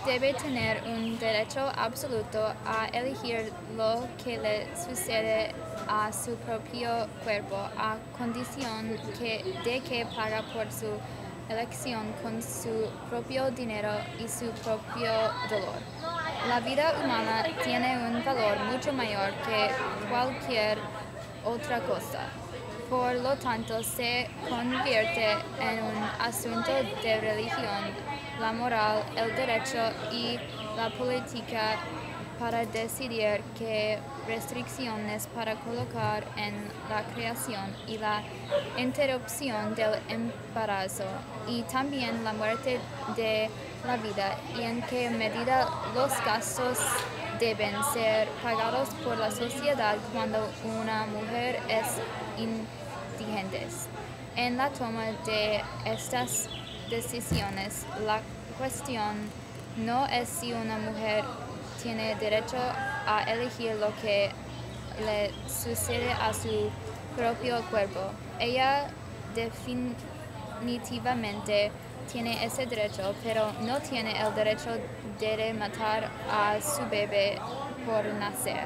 debe tener un derecho absoluto a elegir lo que le sucede a su propio cuerpo, a condición de que paga por su elección con su propio dinero y su propio dolor. La vida humana tiene un valor mucho mayor que cualquier otra cosa. Por lo tanto, se convierte en un asunto de religión, la moral, el derecho y la política para decidir qué restricciones para colocar en la creación y la interrupción del embarazo, y también la muerte de la vida, y en qué medida los gastos deben ser pagados por la sociedad cuando una mujer es indigente. En la toma de estas decisiones, la cuestión no es si una mujer tiene derecho a elegir lo que le sucede a su propio cuerpo. Ella definitivamente tiene ese derecho, pero no tiene el derecho de matar a su bebé por nacer.